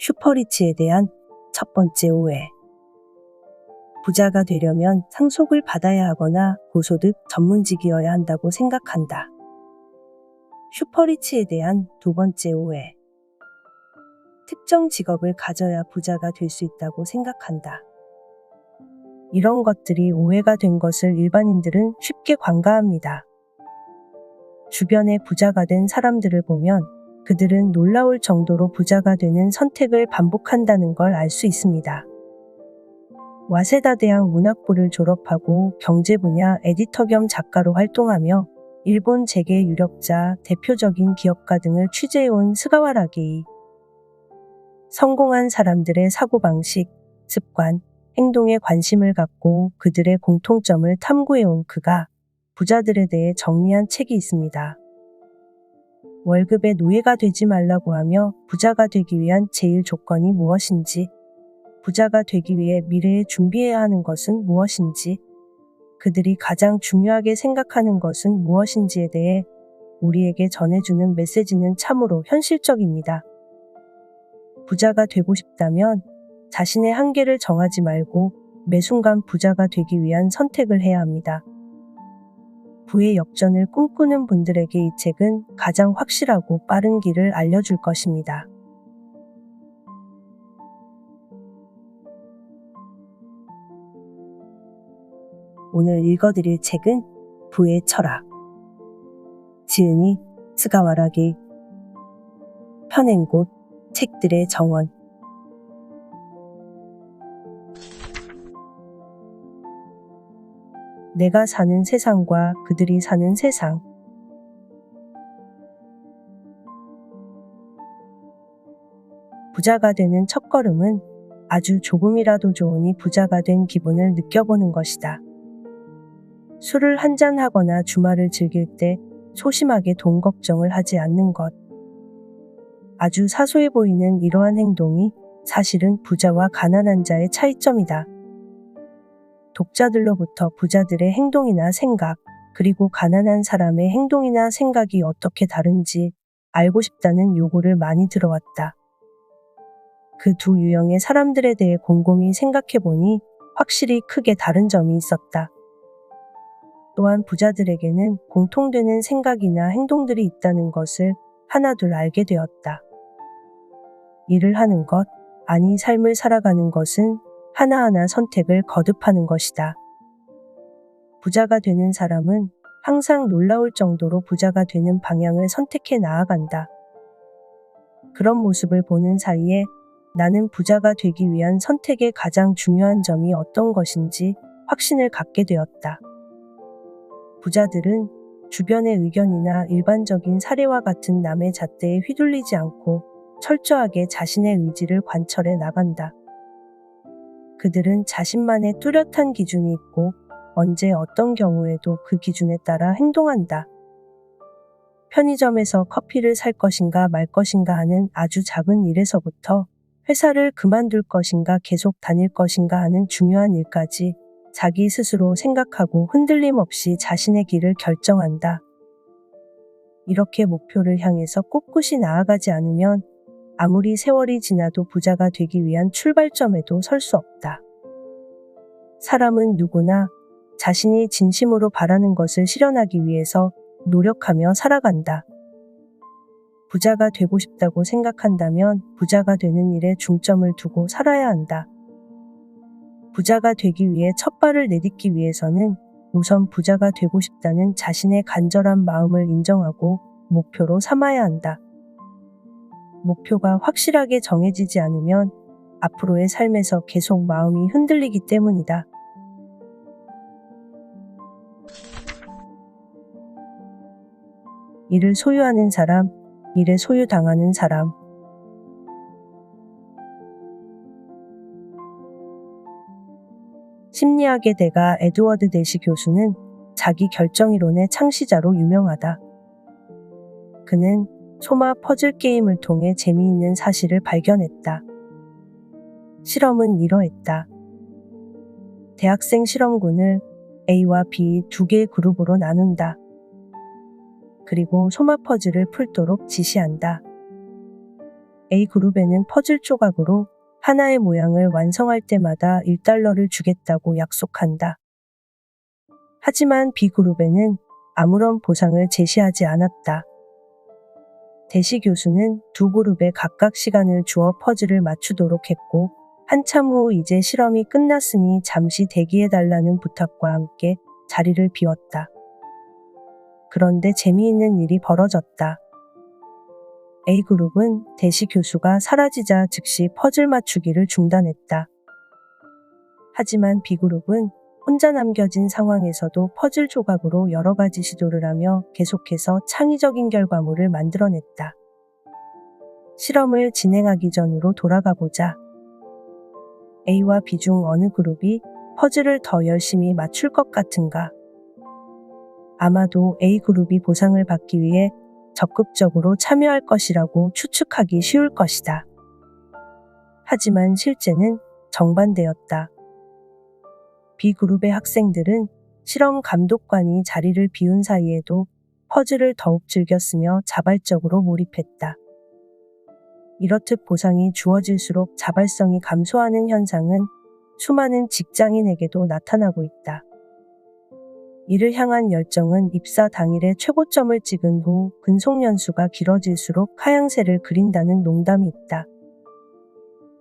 슈퍼리치에 대한 첫 번째 오해. 부자가 되려면 상속을 받아야 하거나 고소득 전문직이어야 한다고 생각한다. 슈퍼리치에 대한 두 번째 오해. 특정 직업을 가져야 부자가 될 수 있다고 생각한다. 이런 것들이 오해가 된 것을 일반인들은 쉽게 관가합니다. 주변에 부자가 된 사람들을 보면 그들은 놀라울 정도로 부자가 되는 선택을 반복한다는 걸 알 수 있습니다. 와세다 대학 문학부를 졸업하고 경제 분야 에디터 겸 작가로 활동하며 일본 재계 유력자, 대표적인 기업가 등을 취재해온 스가와라기. 성공한 사람들의 사고방식, 습관, 행동에 관심을 갖고 그들의 공통점을 탐구해온 그가 부자들에 대해 정리한 책이 있습니다. 월급의 노예가 되지 말라고 하며 부자가 되기 위한 제일 조건이 무엇인지, 부자가 되기 위해 미래에 준비해야 하는 것은 무엇인지, 그들이 가장 중요하게 생각하는 것은 무엇인지에 대해 우리에게 전해주는 메시지는 참으로 현실적입니다. 부자가 되고 싶다면 자신의 한계를 정하지 말고 매 순간 부자가 되기 위한 선택을 해야 합니다. 부의 역전을 꿈꾸는 분들에게 이 책은 가장 확실하고 빠른 길을 알려줄 것입니다. 오늘 읽어드릴 책은 부의 철학. 지은이 스가와라기. 펴낸 곳 책들의 정원. 내가 사는 세상과 그들이 사는 세상. 부자가 되는 첫걸음은 아주 조금이라도 좋으니 부자가 된 기분을 느껴보는 것이다. 술을 한잔하거나 주말을 즐길 때 소심하게 돈 걱정을 하지 않는 것. 아주 사소해 보이는 이러한 행동이 사실은 부자와 가난한 자의 차이점이다. 독자들로부터 부자들의 행동이나 생각, 그리고 가난한 사람의 행동이나 생각이 어떻게 다른지 알고 싶다는 요구를 많이 들어왔다. 그 두 유형의 사람들에 대해 곰곰이 생각해보니 확실히 크게 다른 점이 있었다. 또한 부자들에게는 공통되는 생각이나 행동들이 있다는 것을 하나둘 알게 되었다. 일을 하는 것, 아니 삶을 살아가는 것은 하나하나 선택을 거듭하는 것이다. 부자가 되는 사람은 항상 놀라울 정도로 부자가 되는 방향을 선택해 나아간다. 그런 모습을 보는 사이에 나는 부자가 되기 위한 선택의 가장 중요한 점이 어떤 것인지 확신을 갖게 되었다. 부자들은 주변의 의견이나 일반적인 사례와 같은 남의 잣대에 휘둘리지 않고 철저하게 자신의 의지를 관철해 나간다. 그들은 자신만의 뚜렷한 기준이 있고 언제 어떤 경우에도 그 기준에 따라 행동한다. 편의점에서 커피를 살 것인가 말 것인가 하는 아주 작은 일에서부터 회사를 그만둘 것인가 계속 다닐 것인가 하는 중요한 일까지 자기 스스로 생각하고 흔들림 없이 자신의 길을 결정한다. 이렇게 목표를 향해서 꿋꿋이 나아가지 않으면 아무리 세월이 지나도 부자가 되기 위한 출발점에도 설 수 없다. 사람은 누구나 자신이 진심으로 바라는 것을 실현하기 위해서 노력하며 살아간다. 부자가 되고 싶다고 생각한다면 부자가 되는 일에 중점을 두고 살아야 한다. 부자가 되기 위해 첫 발을 내딛기 위해서는 우선 부자가 되고 싶다는 자신의 간절한 마음을 인정하고 목표로 삼아야 한다. 목표가 확실하게 정해지지 않으면 앞으로의 삶에서 계속 마음이 흔들리기 때문이다. 일을 소유하는 사람, 일에 소유당하는 사람. 심리학의 대가 에드워드 대시 교수는 자기 결정이론의 창시자로 유명하다. 그는 소마 퍼즐 게임을 통해 재미있는 사실을 발견했다. 실험은 이러했다. 대학생 실험군을 A와 B 두 개의 그룹으로 나눈다. 그리고 소마 퍼즐을 풀도록 지시한다. A그룹에는 퍼즐 조각으로 하나의 모양을 완성할 때마다 1달러를 주겠다고 약속한다. 하지만 B그룹에는 아무런 보상을 제시하지 않았다. 대시 교수는 두 그룹에 각각 시간을 주어 퍼즐을 맞추도록 했고, 한참 후 이제 실험이 끝났으니 잠시 대기해달라는 부탁과 함께 자리를 비웠다. 그런데 재미있는 일이 벌어졌다. A그룹은 대시 교수가 사라지자 즉시 퍼즐 맞추기를 중단했다. 하지만 B그룹은 혼자 남겨진 상황에서도 퍼즐 조각으로 여러 가지 시도를 하며 계속해서 창의적인 결과물을 만들어냈다. 실험을 진행하기 전으로 돌아가 보자. A와 B 중 어느 그룹이 퍼즐을 더 열심히 맞출 것 같은가? 아마도 A그룹이 보상을 받기 위해 적극적으로 참여할 것이라고 추측하기 쉬울 것이다. 하지만 실제는 정반대였다. B그룹의 학생들은 실험 감독관이 자리를 비운 사이에도 퍼즐을 더욱 즐겼으며 자발적으로 몰입했다. 이렇듯 보상이 주어질수록 자발성이 감소하는 현상은 수많은 직장인에게도 나타나고 있다. 이를 향한 열정은 입사 당일에 최고점을 찍은 후 근속 연수가 길어질수록 하향세를 그린다는 농담이 있다.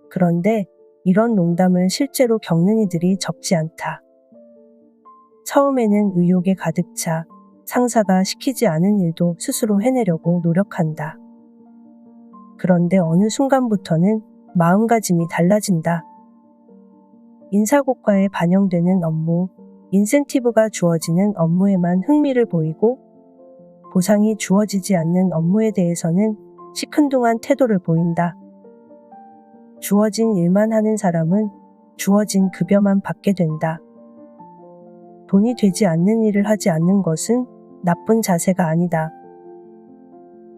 그런데 이런 농담을 실제로 겪는 이들이 적지 않다. 처음에는 의욕에 가득 차 상사가 시키지 않은 일도 스스로 해내려고 노력한다. 그런데 어느 순간부터는 마음가짐이 달라진다. 인사고과에 반영되는 업무, 인센티브가 주어지는 업무에만 흥미를 보이고 보상이 주어지지 않는 업무에 대해서는 시큰둥한 태도를 보인다. 주어진 일만 하는 사람은 주어진 급여만 받게 된다. 돈이 되지 않는 일을 하지 않는 것은 나쁜 자세가 아니다.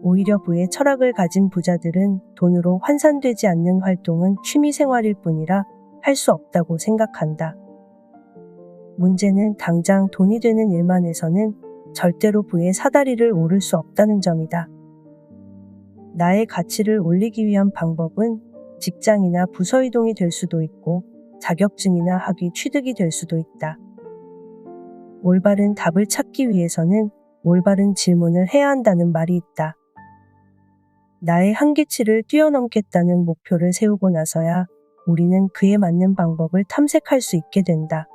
오히려 부의 철학을 가진 부자들은 돈으로 환산되지 않는 활동은 취미생활일 뿐이라 할 수 없다고 생각한다. 문제는 당장 돈이 되는 일만 해서는 절대로 부의 사다리를 오를 수 없다는 점이다. 나의 가치를 올리기 위한 방법은 직장이나 부서 이동이 될 수도 있고 자격증이나 학위 취득이 될 수도 있다. 올바른 답을 찾기 위해서는 올바른 질문을 해야 한다는 말이 있다. 나의 한계치를 뛰어넘겠다는 목표를 세우고 나서야 우리는 그에 맞는 방법을 탐색할 수 있게 된다.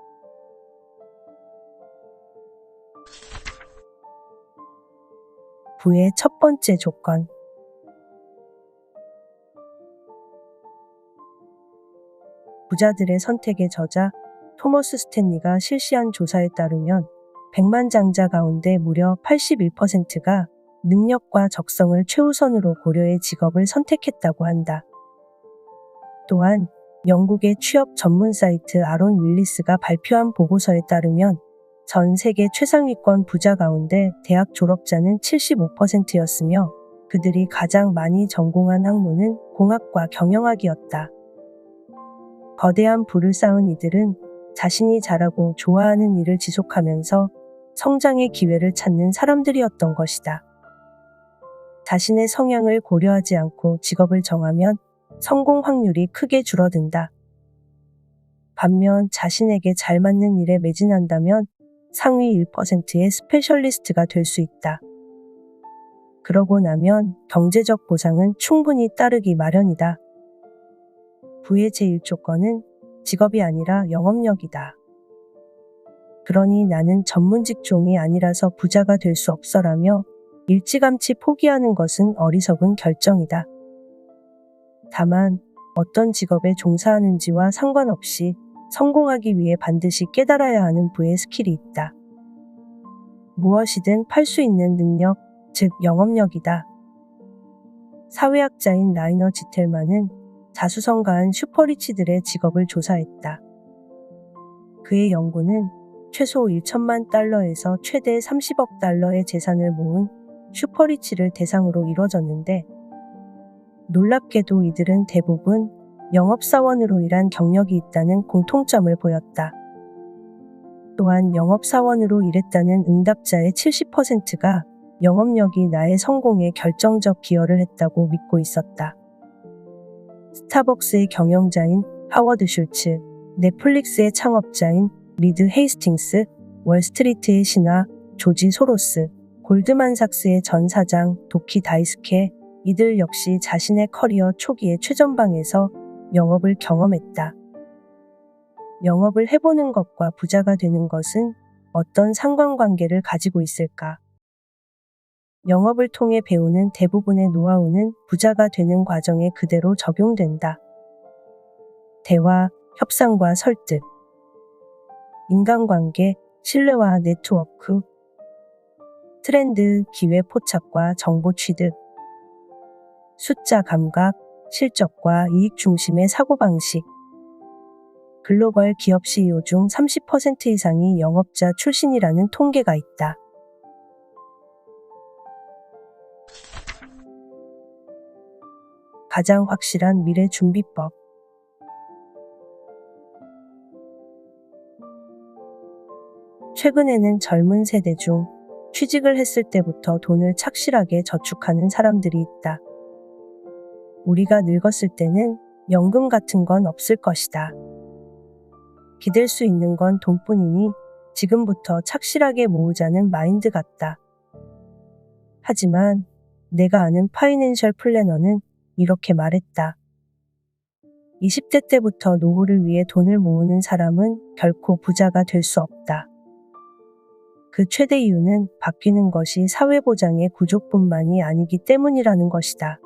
부의 첫 번째 조건. 부자들의 선택의 저자 토머스 스탠리가 실시한 조사에 따르면 100만 장자 가운데 무려 81%가 능력과 적성을 최우선으로 고려해 직업을 선택했다고 한다. 또한 영국의 취업 전문 사이트 아론 윌리스가 발표한 보고서에 따르면 전 세계 최상위권 부자 가운데 대학 졸업자는 75%였으며 그들이 가장 많이 전공한 학문은 공학과 경영학이었다. 거대한 부를 쌓은 이들은 자신이 잘하고 좋아하는 일을 지속하면서 성장의 기회를 찾는 사람들이었던 것이다. 자신의 성향을 고려하지 않고 직업을 정하면 성공 확률이 크게 줄어든다. 반면 자신에게 잘 맞는 일에 매진한다면 상위 1%의 스페셜리스트가 될 수 있다. 그러고 나면 경제적 보상은 충분히 따르기 마련이다. 부의 제1조건은 직업이 아니라 영업력이다. 그러니 나는 전문 직종이 아니라서 부자가 될 수 없어라며 일찌감치 포기하는 것은 어리석은 결정이다. 다만 어떤 직업에 종사하는지와 상관없이 성공하기 위해 반드시 깨달아야 하는 부의 스킬이 있다. 무엇이든 팔 수 있는 능력, 즉 영업력이다. 사회학자인 라이너 지텔만은 자수성가한 슈퍼리치들의 직업을 조사했다. 그의 연구는 최소 1천만 달러에서 최대 30억 달러의 재산을 모은 슈퍼리치를 대상으로 이루어졌는데 놀랍게도 이들은 대부분 영업사원으로 일한 경력이 있다는 공통점을 보였다. 또한 영업사원으로 일했다는 응답자의 70%가 영업력이 나의 성공에 결정적 기여를 했다고 믿고 있었다. 스타벅스의 경영자인 하워드 슐츠, 넷플릭스의 창업자인 리드 헤이스팅스, 월스트리트의 신하 조지 소로스, 골드만삭스의 전 사장 도키 다이스케, 이들 역시 자신의 커리어 초기의 최전방에서 영업을 경험했다. 영업을 해보는 것과 부자가 되는 것은 어떤 상관관계를 가지고 있을까? 영업을 통해 배우는 대부분의 노하우는 부자가 되는 과정에 그대로 적용된다. 대화, 협상과 설득, 인간관계, 신뢰와 네트워크, 트렌드, 기회 포착과 정보 취득, 숫자 감각, 실적과 이익 중심의 사고방식. 글로벌 기업 CEO 중 30% 이상이 영업자 출신이라는 통계가 있다. 가장 확실한 미래 준비법. 최근에는 젊은 세대 중 취직을 했을 때부터 돈을 착실하게 저축하는 사람들이 있다. 우리가 늙었을 때는 연금 같은 건 없을 것이다. 기댈 수 있는 건 돈뿐이니 지금부터 착실하게 모으자는 마인드 같다. 하지만 내가 아는 파이낸셜 플래너는 이렇게 말했다. 20대 때부터 노후를 위해 돈을 모으는 사람은 결코 부자가 될 수 없다. 그 최대 이유는 바뀌는 것이 사회보장의 구조뿐만이 아니기 때문이라는 것이다.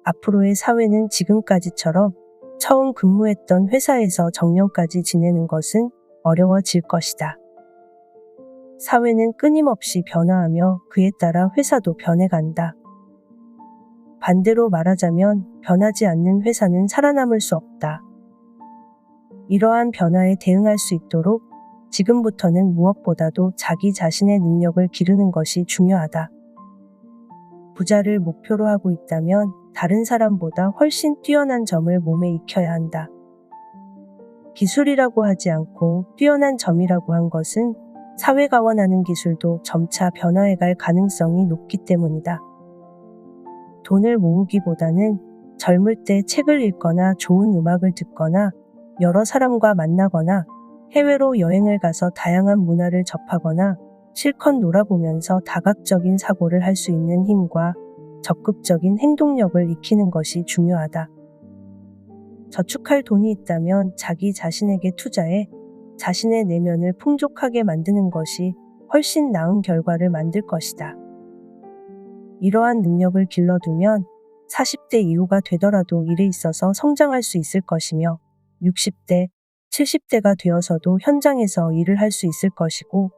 앞으로의 사회는 지금까지처럼 처음 근무했던 회사에서 정년까지 지내는 것은 어려워질 것이다. 사회는 끊임없이 변화하며 그에 따라 회사도 변해간다. 반대로 말하자면 변하지 않는 회사는 살아남을 수 없다. 이러한 변화에 대응할 수 있도록 지금부터는 무엇보다도 자기 자신의 능력을 기르는 것이 중요하다. 부자를 목표로 하고 있다면 다른 사람보다 훨씬 뛰어난 점을 몸에 익혀야 한다. 기술이라고 하지 않고 뛰어난 점이라고 한 것은 사회가 원하는 기술도 점차 변화해갈 가능성이 높기 때문이다. 돈을 모으기보다는 젊을 때 책을 읽거나 좋은 음악을 듣거나 여러 사람과 만나거나 해외로 여행을 가서 다양한 문화를 접하거나 실컷 놀아보면서 다각적인 사고를 할 수 있는 힘과 적극적인 행동력을 익히는 것이 중요하다. 저축할 돈이 있다면 자기 자신에게 투자해 자신의 내면을 풍족하게 만드는 것이 훨씬 나은 결과를 만들 것이다. 이러한 능력을 길러두면 40대 이후가 되더라도 일에 있어서 성장할 수 있을 것이며 60대, 70대가 되어서도 현장에서 일을 할 수 있을 것이고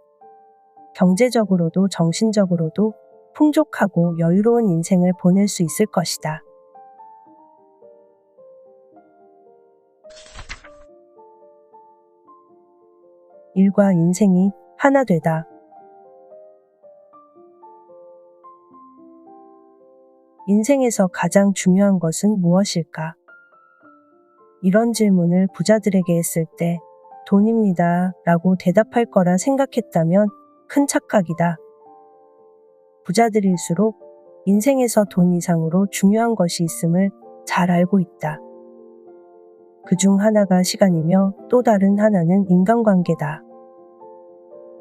경제적으로도 정신적으로도 풍족하고 여유로운 인생을 보낼 수 있을 것이다. 일과 인생이 하나 되다. 인생에서 가장 중요한 것은 무엇일까? 이런 질문을 부자들에게 했을 때 돈입니다 라고 대답할 거라 생각했다면 큰 착각이다. 부자들일수록 인생에서 돈 이상으로 중요한 것이 있음을 잘 알고 있다. 그중 하나가 시간이며 또 다른 하나는 인간관계다.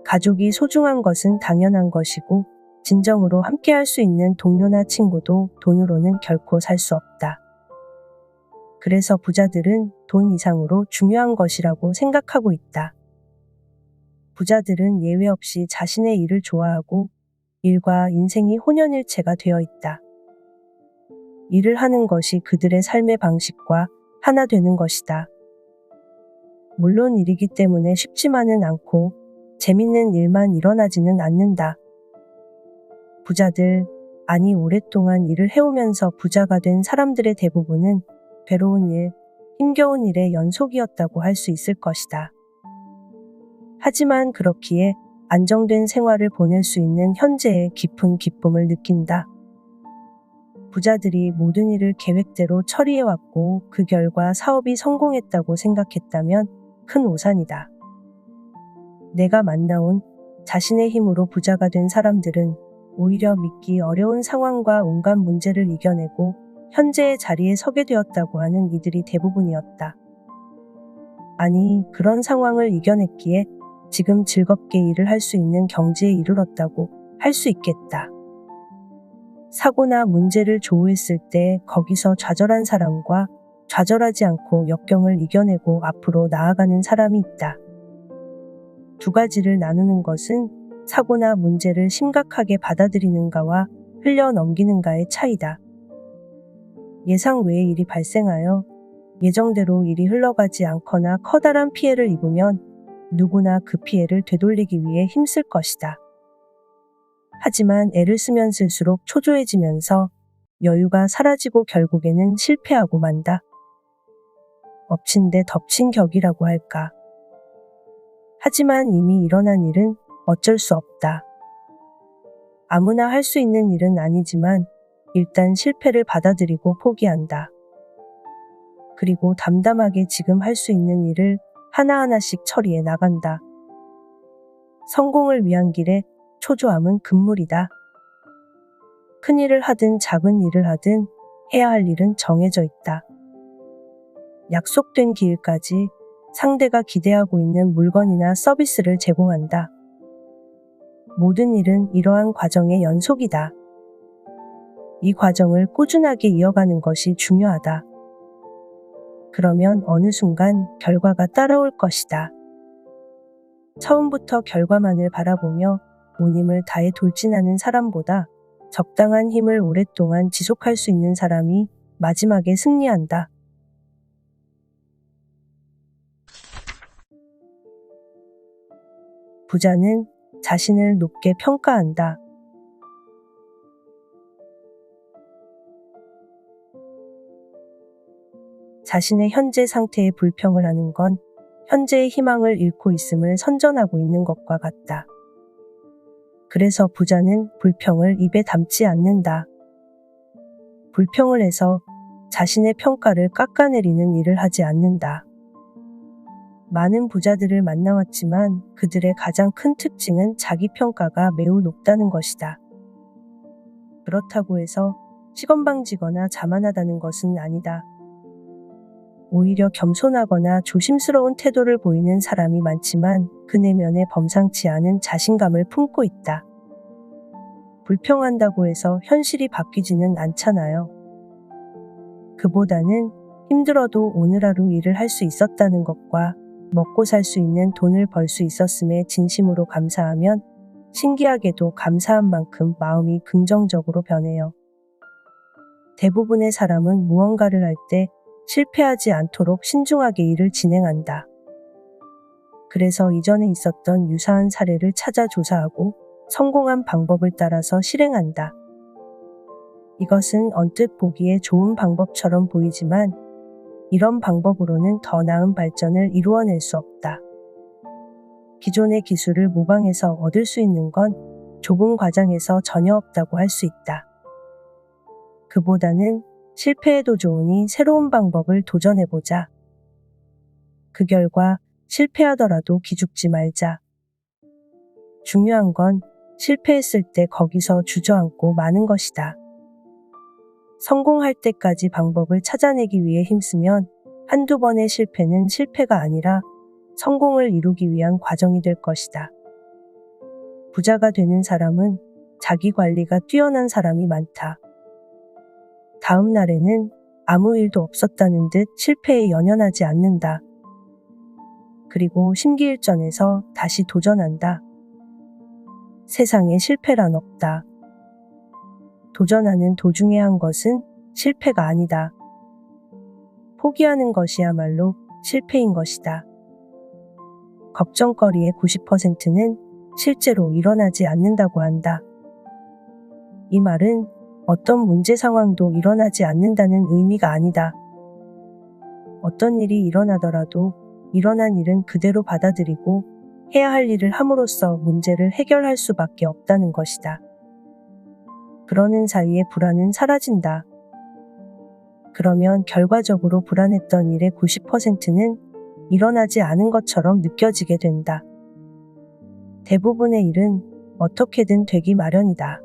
가족이 소중한 것은 당연한 것이고 진정으로 함께할 수 있는 동료나 친구도 돈으로는 결코 살 수 없다. 그래서 부자들은 돈 이상으로 중요한 것이라고 생각하고 있다. 부자들은 예외 없이 자신의 일을 좋아하고 일과 인생이 혼연일체가 되어 있다. 일을 하는 것이 그들의 삶의 방식과 하나 되는 것이다. 물론 일이기 때문에 쉽지만은 않고 재밌는 일만 일어나지는 않는다. 부자들, 아니 오랫동안 일을 해오면서 부자가 된 사람들의 대부분은 괴로운 일, 힘겨운 일의 연속이었다고 할 수 있을 것이다. 하지만 그렇기에 안정된 생활을 보낼 수 있는 현재의 깊은 기쁨을 느낀다. 부자들이 모든 일을 계획대로 처리해왔고 그 결과 사업이 성공했다고 생각했다면 큰 오산이다. 내가 만나온 자신의 힘으로 부자가 된 사람들은 오히려 믿기 어려운 상황과 온갖 문제를 이겨내고 현재의 자리에 서게 되었다고 하는 이들이 대부분이었다. 아니, 그런 상황을 이겨냈기에 지금 즐겁게 일을 할 수 있는 경지에 이르렀다고 할 수 있겠다. 사고나 문제를 조우했을 때 거기서 좌절한 사람과 좌절하지 않고 역경을 이겨내고 앞으로 나아가는 사람이 있다. 두 가지를 나누는 것은 사고나 문제를 심각하게 받아들이는가와 흘려 넘기는가의 차이다. 예상 외의 일이 발생하여 예정대로 일이 흘러가지 않거나 커다란 피해를 입으면 누구나 그 피해를 되돌리기 위해 힘쓸 것이다. 하지만 애를 쓰면 쓸수록 초조해지면서 여유가 사라지고 결국에는 실패하고 만다. 엎친 데 덮친 격이라고 할까. 하지만 이미 일어난 일은 어쩔 수 없다. 아무나 할 수 있는 일은 아니지만 일단 실패를 받아들이고 포기한다. 그리고 담담하게 지금 할 수 있는 일을 하나하나씩 처리해 나간다. 성공을 위한 길에 초조함은 금물이다. 큰 일을 하든 작은 일을 하든 해야 할 일은 정해져 있다. 약속된 기일까지 상대가 기대하고 있는 물건이나 서비스를 제공한다. 모든 일은 이러한 과정의 연속이다. 이 과정을 꾸준하게 이어가는 것이 중요하다. 그러면 어느 순간 결과가 따라올 것이다. 처음부터 결과만을 바라보며 온 힘을 다해 돌진하는 사람보다 적당한 힘을 오랫동안 지속할 수 있는 사람이 마지막에 승리한다. 부자는 자신을 높게 평가한다. 자신의 현재 상태에 불평을 하는 건 현재의 희망을 잃고 있음을 선전하고 있는 것과 같다. 그래서 부자는 불평을 입에 담지 않는다. 불평을 해서 자신의 평가를 깎아내리는 일을 하지 않는다. 많은 부자들을 만나왔지만 그들의 가장 큰 특징은 자기 평가가 매우 높다는 것이다. 그렇다고 해서 시건방지거나 자만하다는 것은 아니다. 오히려 겸손하거나 조심스러운 태도를 보이는 사람이 많지만 그 내면에 범상치 않은 자신감을 품고 있다. 불평한다고 해서 현실이 바뀌지는 않잖아요. 그보다는 힘들어도 오늘 하루 일을 할 수 있었다는 것과 먹고 살 수 있는 돈을 벌 수 있었음에 진심으로 감사하면 신기하게도 감사한 만큼 마음이 긍정적으로 변해요. 대부분의 사람은 무언가를 할 때 실패하지 않도록 신중하게 일을 진행한다. 그래서 이전에 있었던 유사한 사례를 찾아 조사하고 성공한 방법을 따라서 실행한다. 이것은 언뜻 보기에 좋은 방법처럼 보이지만 이런 방법으로는 더 나은 발전을 이루어낼 수 없다. 기존의 기술을 모방해서 얻을 수 있는 건 좁은 과정에서 전혀 없다고 할 수 있다. 그보다는 실패해도 좋으니 새로운 방법을 도전해보자. 그 결과 실패하더라도 기죽지 말자. 중요한 건 실패했을 때 거기서 주저앉고 마는 것이다. 성공할 때까지 방법을 찾아내기 위해 힘쓰면 한두 번의 실패는 실패가 아니라 성공을 이루기 위한 과정이 될 것이다. 부자가 되는 사람은 자기 관리가 뛰어난 사람이 많다. 다음 날에는 아무 일도 없었다는 듯 실패에 연연하지 않는다. 그리고 심기일전해서 다시 도전한다. 세상에 실패란 없다. 도전하는 도중에 한 것은 실패가 아니다. 포기하는 것이야말로 실패인 것이다. 걱정거리의 90%는 실제로 일어나지 않는다고 한다. 이 말은 어떤 문제 상황도 일어나지 않는다는 의미가 아니다. 어떤 일이 일어나더라도 일어난 일은 그대로 받아들이고 해야 할 일을 함으로써 문제를 해결할 수밖에 없다는 것이다. 그러는 사이에 불안은 사라진다. 그러면 결과적으로 불안했던 일의 90%는 일어나지 않은 것처럼 느껴지게 된다. 대부분의 일은 어떻게든 되기 마련이다.